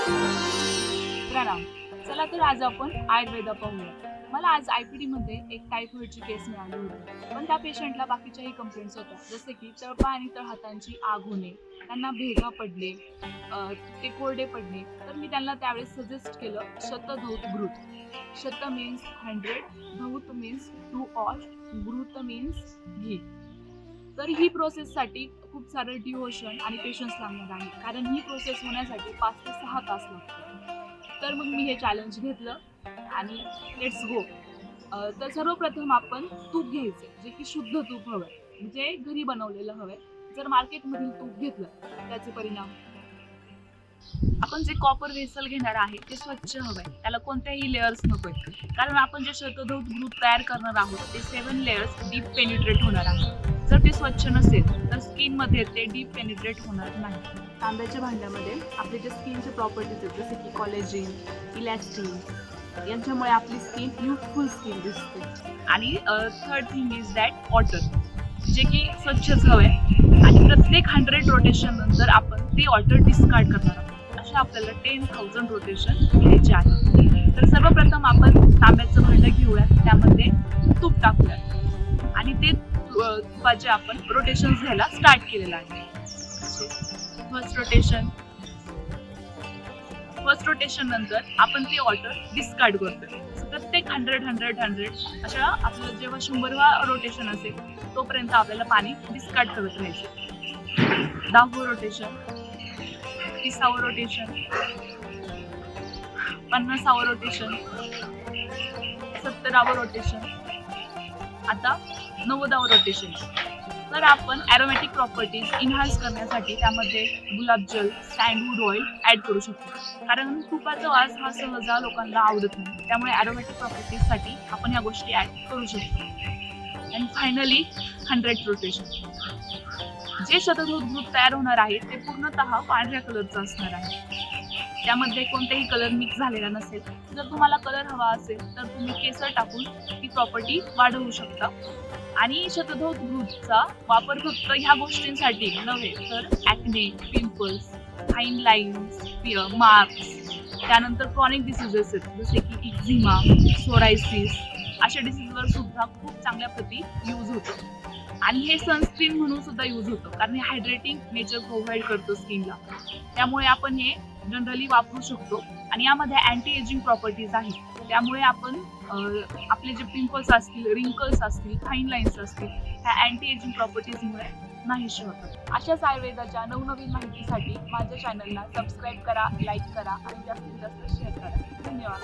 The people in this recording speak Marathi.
राम. चला तर आज आपण आयुर्वेदा पाहूया. मला आज आयपीडी मध्ये एक टायफॉइडची केस मिळाली होती, पण त्या पेशंटला बाकीच्याही कंप्लेंट्स होत्या, जसे की तळपाय आणि तळहातांची आग होणे, त्यांना भेगा पडणे, ते कोरडे पडणे. तर मी त्यांना त्यावेळेस सजेस्ट केलं शतधौत घृत. शत मीन्स 100, धौत मीन्स टू ऑल, घृत मीन्स घी. तर ही प्रोसेससाठी खूप सारं डिवोशन आणि पेशन्स लागणार आहे, कारण ही प्रोसेस होण्यासाठी 5 ते 6 तास लागतात. तर मग मी हे चॅलेंज घेतलं आणि लेट्स गो. तर सर्वप्रथम आपण तूप घ्यायचे, जे की शुद्ध तूप हवंय, म्हणजे घरी बनवलेलं हवंय. जर मार्केटमधील तूप घेतलं त्याचे परिणाम, आपण जे कॉपर वेसल घेणार आहे ते स्वच्छ हवंय, त्याला कोणत्याही लेअर्स नकोय, कारण आपण जे शतधौत ग्रुप तयार करणार आहोत ते 7 लेअर्स डीप पेनिट्रेट होणार आहे. जर ते स्वच्छ नसेल तर स्किन मध्ये ते डीप पेनिट्रेट होणार नाही. तांब्याच्या भांड्यामध्ये आपले जे स्किनचे प्रॉपर्टीज आहेत, जसे की कॉलेजिन, इलॅस्टिन, यांच्यामुळे आपली स्किन युथफुल स्किन दिसते. आणि third thing is that water, जे की स्वच्छच हवंय, आणि प्रत्येक 100 रोटेशन नंतर आपण ते वॉटर डिस्कार्ड करणार आहोत. अशा आपल्याला 10,000 रोटेशन घ्यायचे आहे. तर सर्वप्रथम आपण तांब्याचं भांडं घेऊयात, त्यामध्ये तूप टाकूयात आणि ते तुपाचे आपण रोटेशन्स घ्यायला स्टार्ट केलेलं आहे. फर्स्ट रोटेशन नंतर आपण ते वॉटर डिस्कार्ड करतोय. प्रत्येक 100 अशा आपलं जेव्हा 100वा रोटेशन असेल तोपर्यंत आपल्याला पाणी डिस्कार्ड करत राहायचं. 10वं रोटेशन, 30वं रोटेशन, 50वं रोटेशन, 70वं रोटेशन, आता 90वं रोटेशन. तर आपण ॲरोमॅटिक प्रॉपर्टीज इन्हान्स करण्यासाठी त्यामध्ये गुलाबजल, सँडवूड ऑइल ॲड करू शकतो, कारण तुपाचा वास हा सहजा लोकांना आवडत नाही. त्यामुळे ॲरोमॅटिक प्रॉपर्टीजसाठी आपण या गोष्टी ॲड करू शकतो. And finally 100 rotation. जे शतधौत ग्रुप तयार होणार आहे ते पूर्णतः पांढऱ्या कलरचं असणार आहे, त्यामध्ये कोणताही कलर मिक्स झालेला नसेल. जर तुम्हाला कलर हवा असेल तर तुम्ही केसर टाकून ती प्रॉपर्टी वाढवू शकता. आणि शतधौत ग्रुपचा वापर फक्त ह्या गोष्टींसाठी नव्हे, तर acne, pimples, fine lines, marks, त्यानंतर क्रॉनिक डिसीजेस आहेत, जसे की एक्झिमा, सोरायसिस, अशा डिसीजवर सुद्धा खूप चांगल्या प्रती यूज होतं. आणि हे सनस्क्रीन म्हणून सुद्धा यूज होतं, कारण हे हायड्रेटिंग नेचर प्रोव्हाइड करतं स्किनला. त्यामुळे आपण हे जनरली वापरू शकतो. आणि यामध्ये अँटी एजिंग प्रॉपर्टीज आहेत, त्यामुळे आपण आपले जे पिंपल्स असतील, रिंकल्स असतील, फाईन लाईन्स असतील, ह्या अँटी एजिंग प्रॉपर्टीजमुळे नाहीशी होतात. अशाच आयुर्वेदाच्या नवनवीन माहितीसाठी माझ्या चॅनलला सबस्क्राईब करा, लाईक करा आणि जास्तीत जास्त शेअर करा. धन्यवाद.